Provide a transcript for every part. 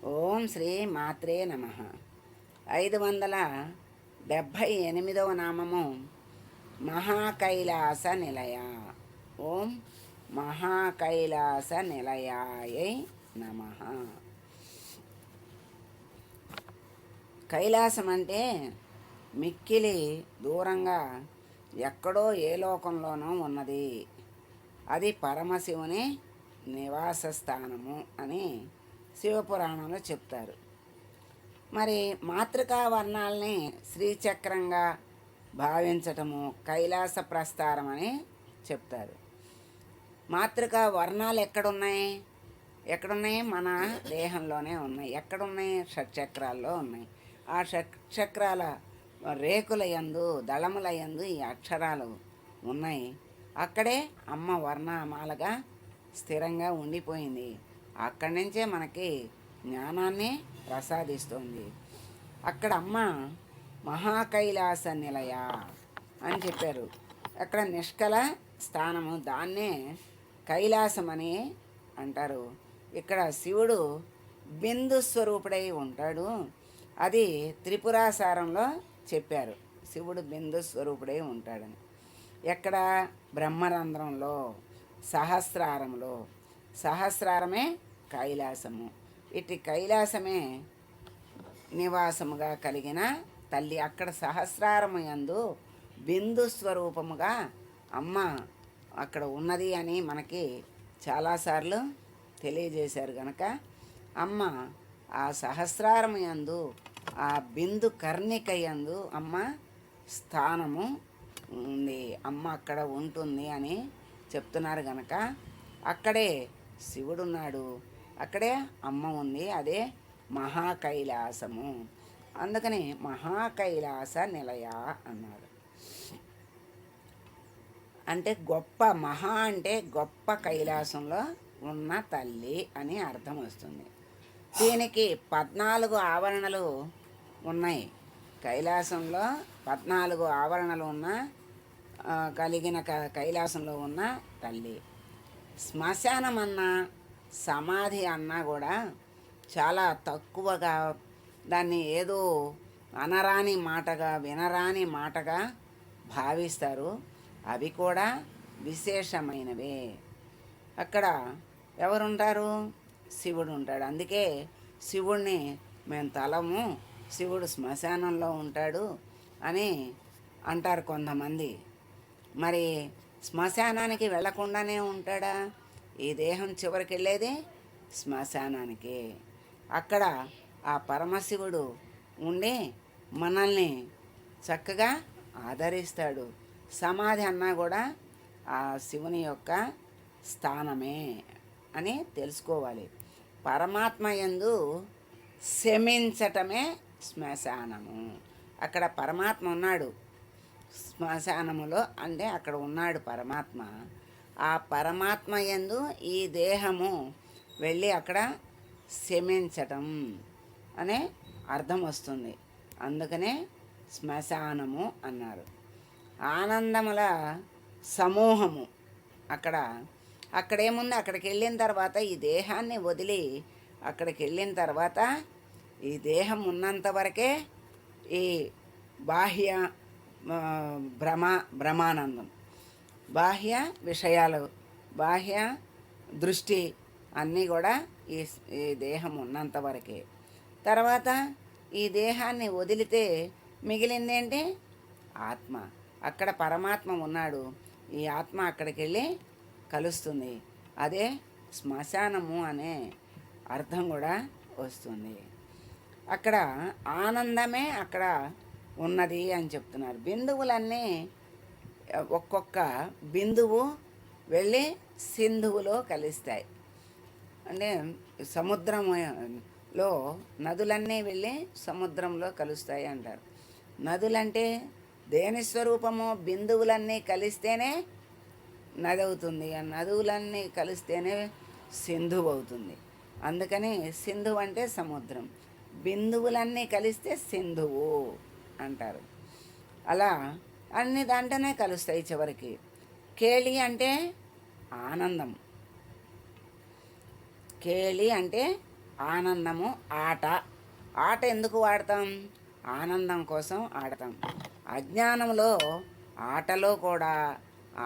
ఓం శ్రీ మాత్రే నమః. 578వ నామము మహాకైలాస నిలయ. ఓం మహాకైలాస నిలయాయై నమః. కైలాసం అంటే మిక్కిలి దూరంగా ఎక్కడో ఏ లోకంలోనో ఉన్నది. అది పరమశివుని నివాస స్థానము అని శివపురాణంలో చెప్తారు. మరి మాతృకా వర్ణాలని శ్రీచక్రంగా భావించటము కైలాస ప్రస్థారం అని చెప్తారు. మాతృకా వర్ణాలు ఎక్కడున్నాయి? మన దేహంలోనే ఉన్నాయి. ఎక్కడున్నాయి? షట్చక్రాల్లో ఉన్నాయి. ఆ షట్చక్రాల రేకుల యందు, దళముల యందు ఈ అక్షరాలు ఉన్నాయి. అక్కడే అమ్మ వర్ణమాలగా స్థిరంగా ఉండిపోయింది. అక్కడి నుంచే మనకి జ్ఞానాన్ని ప్రసాదిస్తుంది. అక్కడ అమ్మ మహాకైలాస నిలయ అని చెప్పారు. అక్కడ నిష్కల స్థానము, దాన్నే కైలాసం అని అంటారు. ఇక్కడ శివుడు బిందు స్వరూపుడై ఉంటాడు. అది త్రిపురాసారంలో చెప్పారు. శివుడు బిందు స్వరూపుడై ఉంటాడని. ఎక్కడ? బ్రహ్మరంధ్రంలో, సహస్రారంలో. సహస్రారమే కైలాసము. ఇటు కైలాసమే నివాసముగా కలిగిన తల్లి. అక్కడ సహస్రారము యందు బిందు స్వరూపముగా అమ్మ అక్కడ ఉన్నది అని మనకి చాలాసార్లు తెలియజేశారు. గనక అమ్మ ఆ సహస్రారము యందు, ఆ బిందు కర్ణిక యందు అమ్మ స్థానము ఉంది. అమ్మ అక్కడ ఉంటుంది అని చెప్తున్నారు. గనక అక్కడే శివుడున్నాడు, అక్కడే అమ్మ ఉంది. అదే మహాకైలాసము. అందుకని మహాకైలాస నిలయ అన్నాడు. అంటే గొప్ప, మహా అంటే గొప్ప కైలాసంలో ఉన్న తల్లి అని అర్థం వస్తుంది. దీనికి 14 ఆవరణలు ఉన్నాయి. కైలాసంలో 14 ఆవరణలు కలిగిన కైలాసంలో ఉన్న తల్లి. శ్మశానం అన్నా, సమాధి అన్నా కూడా చాలా తక్కువగా, దాన్ని ఏదో అనరాని మాటగా, వినరాని మాటగా భావిస్తారు. అవి కూడా విశేషమైనవే. అక్కడ ఎవరుంటారు? శివుడు ఉంటాడు. అందుకే శివుణ్ణి మేము తలము, శివుడు శ్మశానంలో ఉంటాడు అని అంటారు కొంతమంది. మరి శ్మశానానికి వెళ్లకుండానే ఉంటాడా? ఈ దేహం చివరికి వెళ్ళేది శ్మశానానికి. అక్కడ ఆ పరమశివుడు ఉండి మనల్ని చక్కగా ఆదరిస్తాడు. సమాధి అన్నా కూడా ఆ శివుని యొక్క స్థానమే అని తెలుసుకోవాలి. పరమాత్మ యందు శమించటమే శ్మశానము. అక్కడ పరమాత్మ ఉన్నాడు శ్మశానములో, అంటే అక్కడ ఉన్నాడు పరమాత్మ. ఆ పరమాత్మ యందు ఈ దేహము వెళ్ళి అక్కడ శమించటం అనే అర్థం వస్తుంది. అందుకనే శ్మశానము అన్నారు. ఆనందముల సమూహము. అక్కడేముంది? అక్కడికి వెళ్ళిన తర్వాత, ఈ దేహాన్ని వదిలి అక్కడికి వెళ్ళిన తర్వాత, ఈ దేహం ఉన్నంత వరకే ఈ బాహ్య భ్రమానందం, బాహ్య విషయాలు, బాహ్య దృష్టి అన్నీ కూడా ఈ దేహం ఉన్నంత వరకే. తర్వాత ఈ దేహాన్ని వదిలితే మిగిలిందేంటి? ఆత్మ. అక్కడ పరమాత్మ ఉన్నాడు. ఈ ఆత్మ అక్కడికి వెళ్ళి కలుస్తుంది. అదే శ్మశానము అనే అర్థం కూడా వస్తుంది. అక్కడ ఆనందమే అక్కడ ఉన్నది అని చెప్తున్నారు. బిందువులన్నీ ఒక్కొక్క బిందువు వెళ్ళి సింధువులో కలుస్తాయి. అంటే సముద్రంలో నదులన్నీ వెళ్ళి సముద్రంలో కలుస్తాయి అంటారు. నదులంటే దేని స్వరూపము? బిందువులన్నీ కలిస్తేనే నది అవుతుంది. ఆ నదువులన్నీ కలిస్తేనే సింధువు అవుతుంది. అందుకని సింధువు అంటే సముద్రం, బిందువులన్నీ కలిస్తే సింధువు అంటారు. అలా అన్ని దాంట్లోనే కలుస్తాయి చివరికి. కేళి అంటే ఆనందం. కేళి అంటే ఆనందము ఆట. ఆట ఎందుకు వాడతాం? ఆనందం కోసం ఆడతాం. అజ్ఞానంలో ఆటలో కూడా,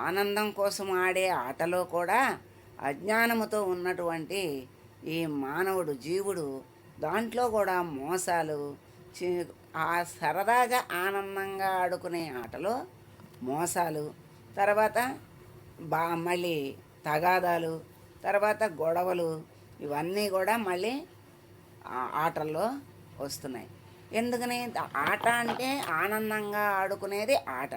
ఆనందం కోసం ఆడే ఆటలో కూడా అజ్ఞానముతో ఉన్నటువంటి ఈ మానవుడు, జీవుడు, దాంట్లో కూడా మోసాలు, ఆ సరదాగా ఆనందంగా ఆడుకునే ఆటలో మోసాలు, తర్వాత మళ్ళీ తగాదాలు, తర్వాత గొడవలు, ఇవన్నీ కూడా మళ్ళీ ఆటల్లో వస్తున్నాయి. ఎందుకని? ఆట అంటే ఆనందంగా ఆడుకునేది ఆట.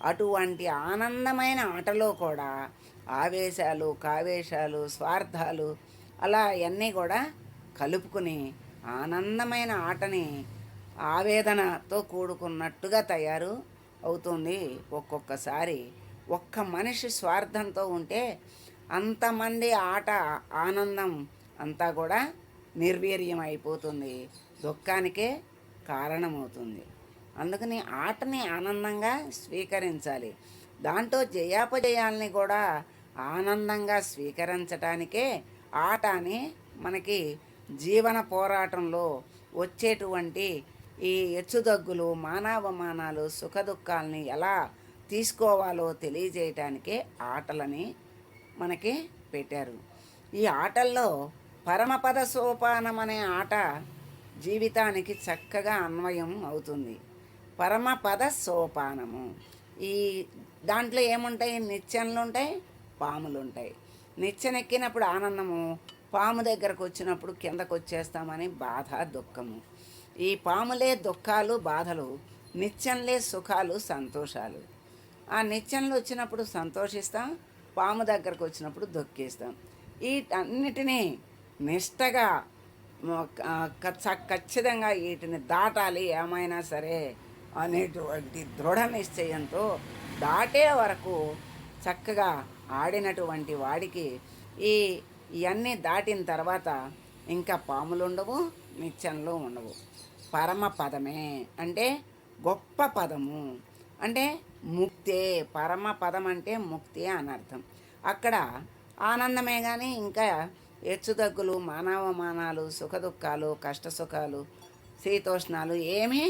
అటువంటి ఆనందమైన ఆటలో కూడా ఆవేశాలు, కావేశాలు, స్వార్థాలు, అలా అవన్నీ కూడా కలుపుకుని ఆనందమైన ఆటని ఆవేదనతో కూడుకున్నట్టుగా తయారు అవుతుంది. ఒక్కొక్కసారి ఒక్క మనిషి స్వార్థంతో ఉంటే అంతమంది ఆట ఆనందం అంతా కూడా నిర్వీర్యం అయిపోతుంది, దుఃఖానికే కారణమవుతుంది. అందుకని ఆటని ఆనందంగా స్వీకరించాలి. దాంట్లో జయాపజయాల్ని కూడా ఆనందంగా స్వీకరించటానికే ఆట అని మనకి జీవన పోరాటంలో వచ్చేటువంటి ఈ హెచ్చుతగ్గులు, మానావమానాలు, సుఖదుఖాలని ఎలా తీసుకోవాలో తెలియజేయటానికే ఆటలని మనకి పెట్టారు. ఈ ఆటల్లో పరమపద సోపానం అనే ఆట జీవితానికి చక్కగా అన్వయం అవుతుంది. పరమపద సోపానము. ఈ దాంట్లో ఏముంటాయి? నిచ్చెనలు ఉంటాయి, పాములు ఉంటాయి. నిచ్చెనెక్కినప్పుడు ఆనందము, పాము దగ్గరకు వచ్చినప్పుడు కిందకు వచ్చేస్తామని బాధ, దుఃఖము. ఈ పాములే దుఃఖాలు, బాధలు, నిచ్చెనలే సుఖాలు, సంతోషాలు. ఆ నిచ్చెనలు వచ్చినప్పుడు సంతోషిస్తాం, పాము దగ్గరకు వచ్చినప్పుడు దుఃఖిస్తాం. వీటన్నిటినీ నిష్టగా ఖచ్చితంగా వీటిని దాటాలి ఏమైనా సరే అనేటువంటి దృఢ నిశ్చయంతో దాటే వరకు చక్కగా ఆడినటువంటి వాడికి ఇవన్నీ దాటిన తర్వాత ఇంకా పాములు ఉండవు, నిచ్చెనలు ఉండవు. పరమ పదమే అంటే గొప్ప పదము, అంటే ముక్తే. పరమ పదం అంటే ముక్తి అని అర్థం. అక్కడ ఆనందమే కానీ ఇంకా హెచ్చుతగ్గులు, మానవమానాలు, సుఖదుఖాలు, కష్టసుఖాలు, శీతోష్ణాలు ఏమీ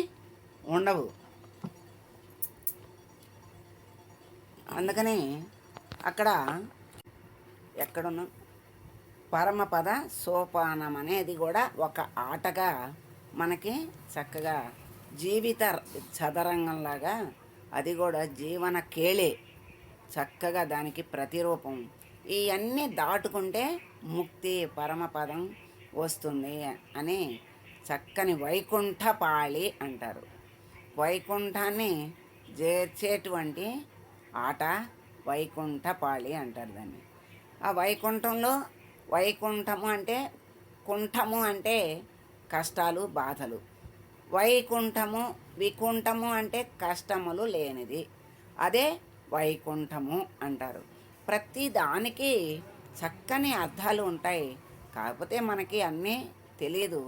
ఉండవు. అందుకని అక్కడ ఎక్కడున్నా పరమపద సోపానం అనేది కూడా ఒక ఆటగా మనకి చక్కగా జీవిత చదరంగంలాగా, అది కూడా జీవన కేళే, చక్కగా దానికి ప్రతిరూపం. ఇవన్నీ దాటుకుంటే ముక్తి, పరమపదం వస్తుంది అని చక్కని వైకుంఠపాళి అంటారు. వైకుంఠాన్ని చేర్చేటువంటి ఆట వైకుంఠపాళి అంటారు దాన్ని. ఆ వైకుంఠంలో, వైకుంఠము అంటే, కుంఠము అంటే కష్టాలు, బాధలు. వైకుంఠము, వికుంఠము అంటే కష్టములు లేనిది. అదే వైకుంఠము అంటారు. ప్రతి దానికి చక్కని అర్థాలు ఉంటాయి. కాకపోతే మనకి అన్నీ తెలియదు.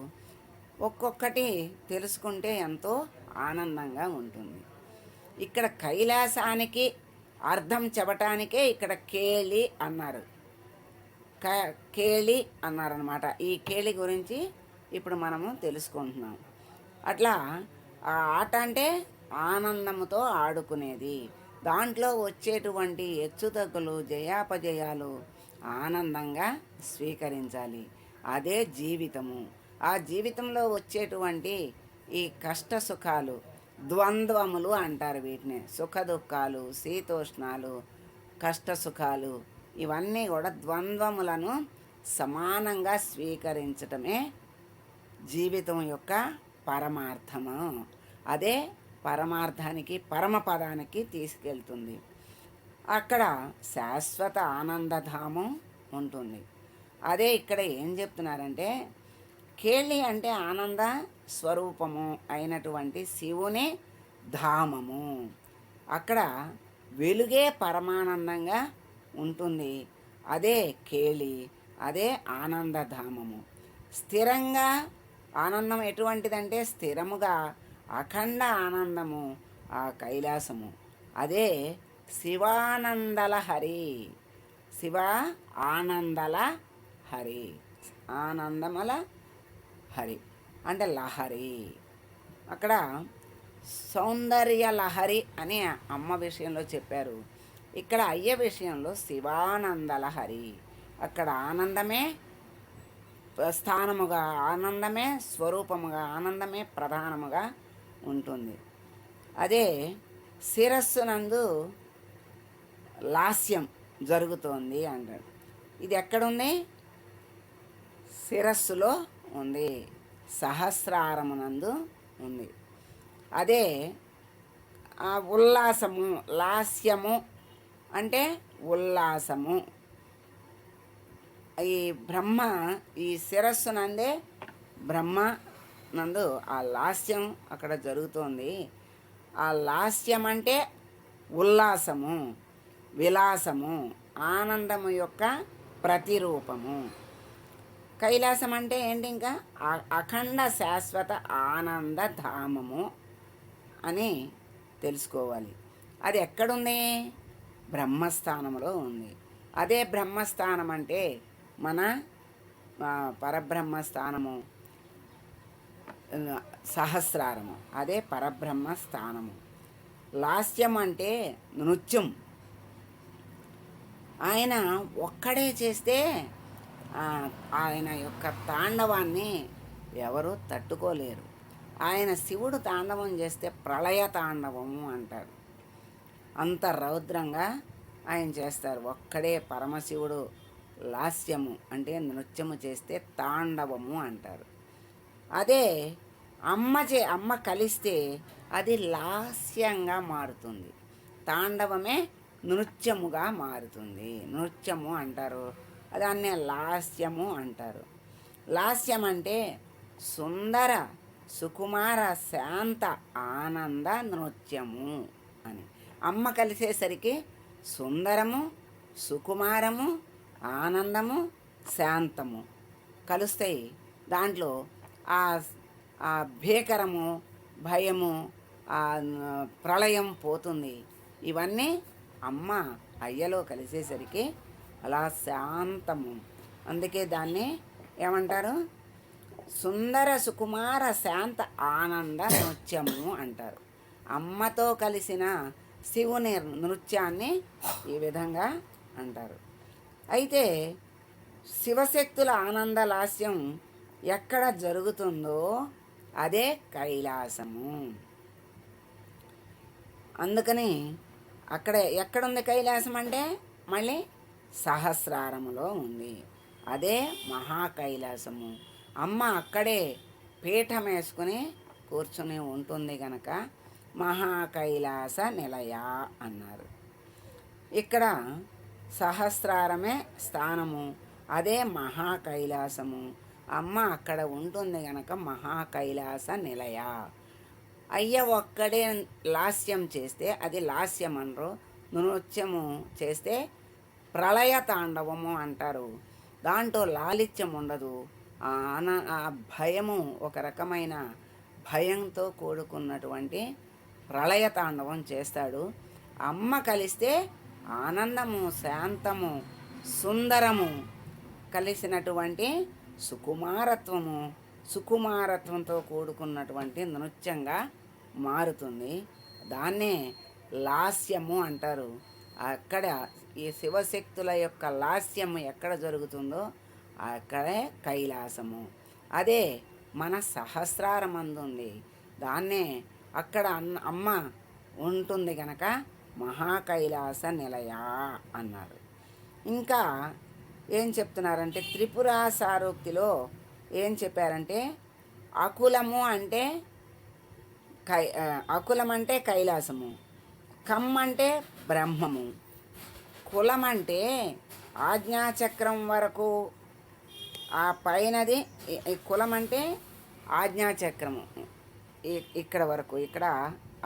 ఒక్కొక్కటి తెలుసుకుంటే ఎంతో ఆనందంగా ఉంటుంది. ఇక్కడ కైలాసానికి అర్థం చెప్పటానికే ఇక్కడ కేళి అన్నారు. కేళి అన్నారనమాట. ఈ కేళి గురించి ఇప్పుడు మనము తెలుసుకుంటున్నాం. అట్లా ఆ ఆట అంటే ఆనందంతో ఆడుకునేది. దాంట్లో వచ్చేటువంటి హెచ్చుతగ్గులు, జయాపజయాలు ఆనందంగా స్వీకరించాలి. అదే జీవితము. ఆ జీవితంలో వచ్చేటువంటి ఈ కష్ట సుఖాలు, ద్వంద్వములు అంటారు వీటిని. సుఖ దుఃఖాలు, శీతోష్ణాలు, కష్ట సుఖాలు, ఇవన్నీ కూడా ద్వంద్వములను సమానంగా స్వీకరించటమే జీవితం యొక్క పరమార్థము. అదే పరమార్థానికి, పరమపదానికి తీసుకెళ్తుంది. అక్కడ శాశ్వత ఆనందధామం ఉంటుంది. అదే ఇక్కడ ఏం చెప్తున్నారంటే, కేళి అంటే ఆనంద స్వరూపము అయినటువంటి శివుని ధామము. అక్కడ వెలుగే పరమానందంగా ఉంటుంది. అదే కేళి, అదే ఆనందధామము. స్థిరంగా ఆనందం ఎటువంటిదంటే స్థిరముగా అఖండ ఆనందము ఆ కైలాసము. అదే శివానందల హరి. శివ ఆనందల హరి, ఆనందముల హరి అంటే లహరి. అక్కడ సౌందర్య లహరి అని అమ్మ విషయంలో చెప్పారు. ఇక్కడ అయ్య విషయంలో శివానంద లహరి. అక్కడ ఆనందమే స్థానముగా, ఆనందమే స్వరూపముగా, ఆనందమే ప్రధానముగా ఉంటుంది. అదే శిరస్సునందు లాస్యం జరుగుతోంది అంటాడు. ఇది ఎక్కడుంది? శిరస్సులో ఉంది, సహస్రారమునందు ఉంది. అదే ఉల్లాసము, లాస్యము అంటే ఉల్లాసము. ఈ బ్రహ్మ ఈ శిరస్సునందే బ్రహ్మ నందు ఆ లాస్యం అక్కడ జరుగుతోంది. ఆ లాస్యం అంటే ఉల్లాసము, విలాసము, ఆనందము యొక్క ప్రతిరూపము. కైలాసం అంటే ఏంటి? ఇంకా అఖండ శాశ్వత ఆనంద ధామము అని తెలుసుకోవాలి. అది ఎక్కడుంది? బ్రహ్మస్థానంలో ఉంది. అదే బ్రహ్మస్థానం అంటే మన పరబ్రహ్మస్థానము, సహస్రారము. అదే పరబ్రహ్మ స్థానము. లాస్యం అంటే నృత్యం. ఆయన ఒక్కడే చేస్తే ఆయన యొక్క తాండవాన్ని ఎవరు తట్టుకోలేరు. ఆయన శివుడు తాండవం చేస్తే ప్రళయ తాండవము అంటారు. అంత రౌద్రంగా ఆయన చేస్తారు. ఒక్కడే పరమశివుడు లాస్యము అంటే నృత్యము చేస్తే తాండవము అంటారు. అదే అమ్మ కలిస్తే అది లాస్యంగా మారుతుంది. తాండవమే నృత్యముగా మారుతుంది. నృత్యము అంటారు, దాన్నే లాస్యము అంటారు. లాస్యం అంటే సుందర సుకుమార శాంత ఆనంద నృత్యము అని. అమ్మ కలిసేసరికి సుందరము, సుకుమారము, ఆనందము, శాంతము కలుస్తాయి. దాంట్లో ఆ భీకరము, భయము, ఆ ప్రళయం పోతుంది. ఇవన్నీ అమ్మ అయ్యలో కలిసేసరికి అలా శాంతము. అందుకే దాన్ని ఏమంటారు? సుందర సుకుమార శాంత ఆనంద నృత్యము అంటారు. అమ్మతో కలిసిన శివుని నృత్యాన్ని ఈ విధంగా అంటారు. అయితే శివశక్తుల ఆనంద లాస్యం ఎక్కడ జరుగుతుందో అదే కైలాసము. అందుకని అక్కడ ఎక్కడుంది కైలాసం అంటే మళ్ళీ సహస్రారములో ఉంది. అదే మహాకైలాసము. అమ్మ అక్కడే పీఠం వేసుకుని కూర్చుని ఉంటుంది గనక మహాకైలాస నిలయ అన్నారు. ఇక్కడ సహస్రారమే స్థానము, అదే మహాకైలాసము. అమ్మ అక్కడ ఉంటుంది గనక మహాకైలాస నిలయ. అయ్య ఒక్కడే లాస్యం చేస్తే అది లాస్యం అనరు. నృత్యము చేస్తే ప్రళయ తాండవము అంటారు. దాంట్లో లాలిత్యం ఉండదు. ఆ భయము ఒక రకమైన భయంతో కూడుకున్నటువంటి ప్రళయ తాండవం చేస్తాడు. అమ్మ కలిస్తే ఆనందము, శాంతము, సుందరము కలిసినటువంటి సుకుమారత్వము, సుకుమారత్వంతో కూడుకున్నటువంటి నృత్యంగా మారుతుంది. దాన్నే లాస్యము అంటారు. అక్కడ ఈ శివశక్తుల యొక్క లాస్యము ఎక్కడ జరుగుతుందో అక్కడే కైలాసము. అదే మన సహస్రారమందుంది. దాన్నే అక్కడ అమ్మ ఉంటుంది గనక మహాకైలాస నిలయ అన్నారు. ఇంకా ఏం చెప్తున్నారంటే త్రిపుర సారూక్తిలో ఏం చెప్పారంటే అకులము అంటే అకులం అంటే కైలాసము, కమ్ అంటే బ్రహ్మము, కులం అంటే ఆజ్ఞాచక్రం వరకు ఆ పైనది. కులం అంటే ఆజ్ఞాచక్రము ఇక్కడ వరకు, ఇక్కడ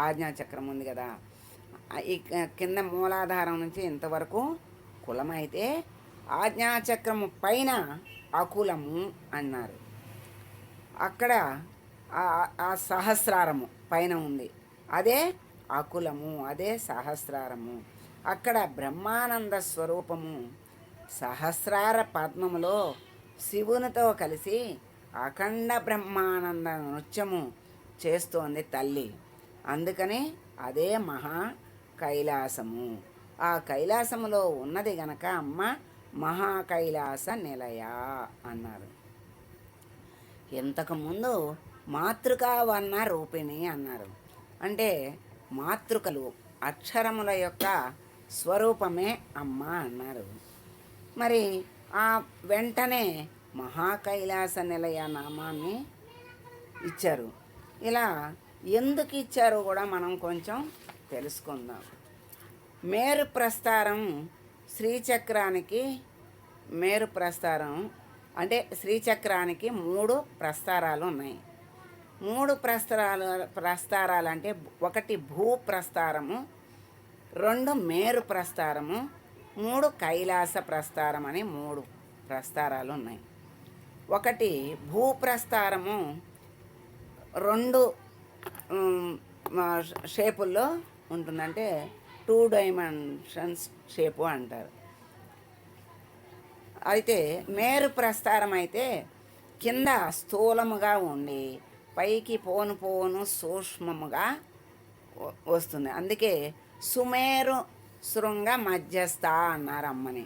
ఆజ్ఞాచక్రం ఉంది కదా, ఈ కింద మూలాధారం నుంచి ఇంతవరకు కులమైతే ఆజ్ఞాచక్రము పైన అకులము అన్నారు. అక్కడ ఆ సహస్రారము పైన ఉంది, అదే అకులము, అదే సహస్రారము. అక్కడ బ్రహ్మానంద స్వరూపము సహస్రార పద్మములో శివునితో కలిసి అఖండ బ్రహ్మానంద నృత్యము చేస్తోంది తల్లి. అందుకని అదే మహా కైలాసము. ఆ కైలాసములో ఉన్నది గనక అమ్మ మహా కైలాస నిలయ అన్నారు. ఇంతకుముందు మాతృకా వర్ణ రూపిణి అన్నారు. అంటే మాతృకలు అక్షరముల యొక్క స్వరూపమే అమ్మ అన్నారు. మరి ఆ వెంటనే మహాకైలాస నిలయ నామాన్ని ఇచ్చారు. ఇలా ఎందుకు ఇచ్చారో కూడా మనం కొంచెం తెలుసుకుందాం. మేరు ప్రస్తారం శ్రీచక్రానికి, మేరు ప్రస్తారం అంటే శ్రీచక్రానికి 3 ప్రస్తారాలు ఉన్నాయి. 3 ప్రస్తారాలు అంటే 1 భూ ప్రస్తారము, 2 మేరు ప్రస్తారము, 3 కైలాస ప్రస్తారం అని 3 ప్రస్తారాలు ఉన్నాయి. 1 భూ ప్రస్తారము 2 షేపుల్లో ఉంటుందంటే 2 డైమెన్షన్స్ షేపు అంటారు. అయితే మేరు ప్రస్తారం అయితే కింద స్థూలముగా ఉండి పైకి పోను సూక్ష్మముగా వస్తుంది. అందుకే సుమేరు శృంగ మధ్యస్థ అన్నారు అమ్మని.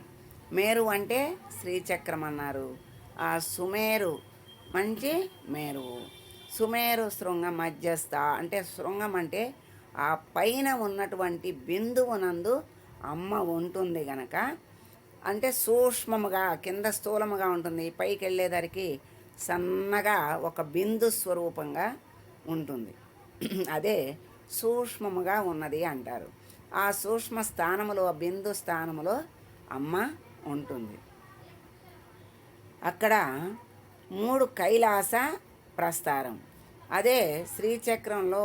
మేరు అంటే శ్రీచక్రం అన్నారు. ఆ సుమేరు మంచి మేరువు. సుమేరు శృంగ మధ్యస్థ అంటే శృంగం అంటే ఆ పైన ఉన్నటువంటి బిందువునందు అమ్మ ఉంటుంది గనక, అంటే సూక్ష్మముగా కింద స్థూలముగా ఉంటుంది, పైకి వెళ్ళేదానికి సన్నగా ఒక బిందు స్వరూపంగా ఉంటుంది. అదే సూక్ష్మముగా ఉన్నది అంటారు. ఆ సూక్ష్మ స్థానములో బిందు స్థానములో అమ్మ ఉంటుంది. అక్కడ 3 కైలాస ప్రస్తారం. అదే శ్రీచక్రంలో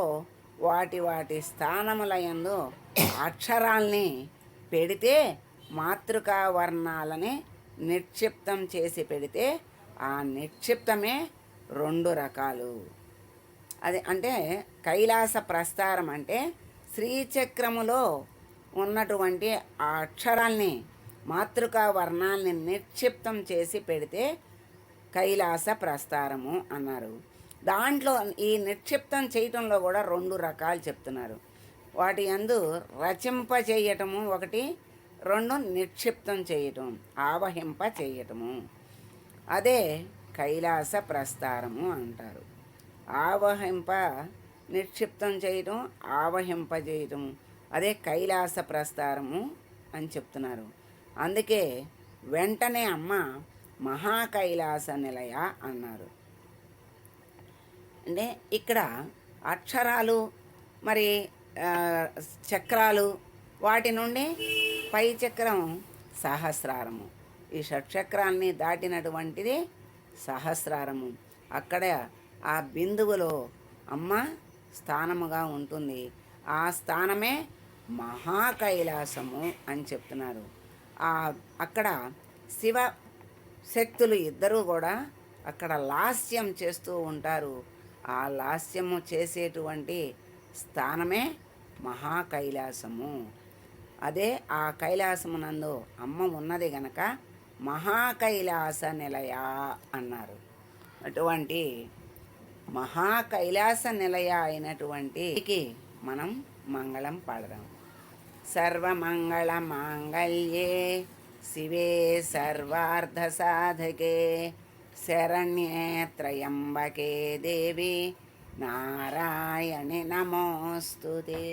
వాటి స్థానములయందు అక్షరాల్ని పెడితే మాతృకా వర్ణాలని నిక్షిప్తం చేసి పెడితే ఆ నిక్షిప్తమే 2 రకాలు. అది అంటే కైలాస ప్రస్తారం అంటే శ్రీచక్రములో ఉన్నటువంటి ఆ అక్షరాల్ని మాతృకా వర్ణాలని నిక్షిప్తం చేసి పెడితే కైలాస ప్రస్తారము అన్నారు. దాంట్లో ఈ నిక్షిప్తం చేయటంలో కూడా 2 రకాలు చెప్తున్నారు. వాటి యందు రచింప చేయటము 1, 2 నిక్షిప్తం చేయటం, ఆవహింప చేయటము. అదే కైలాస ప్రస్తారము అంటారు. ఆవహింప నిక్షిప్తం చేయటం, ఆవహింప చేయటం అదే కైలాస ప్రస్తారము అని చెప్తున్నారు. అందుకే వెంటనే అమ్మ మహాకైలాస నిలయ అన్నారు. అంటే ఇక్కడ అక్షరాలు మరి చక్రాలు, వాటి నుండి పై చక్రం సహస్రారము. ఈ షట్చక్రాల్ని దాటినటువంటిది సహస్రారము. అక్కడ ఆ బిందువులో అమ్మ స్థానముగా ఉంటుంది. ఆ స్థానమే మహాకైలాసము అని చెప్తున్నారు. అక్కడ శివ శక్తులు ఇద్దరూ కూడా అక్కడ లాస్యం చేస్తూ ఉంటారు. ఆ లాస్యము చేసేటువంటి స్థానమే మహాకైలాసము. అదే ఆ కైలాసమునందు అమ్మ ఉన్నది గనక మహాకైలాస నిలయ అన్నారు. అటువంటి మహాకైలాస నిలయ అయినటువంటికి మనం మంగళం పాడదాం. సర్వమంగళ మాంగళ్యే శివే సర్వార్థ సాధకే శరణ్యే త్రయంబకే దేవి నారాయణి నమోస్తుతే.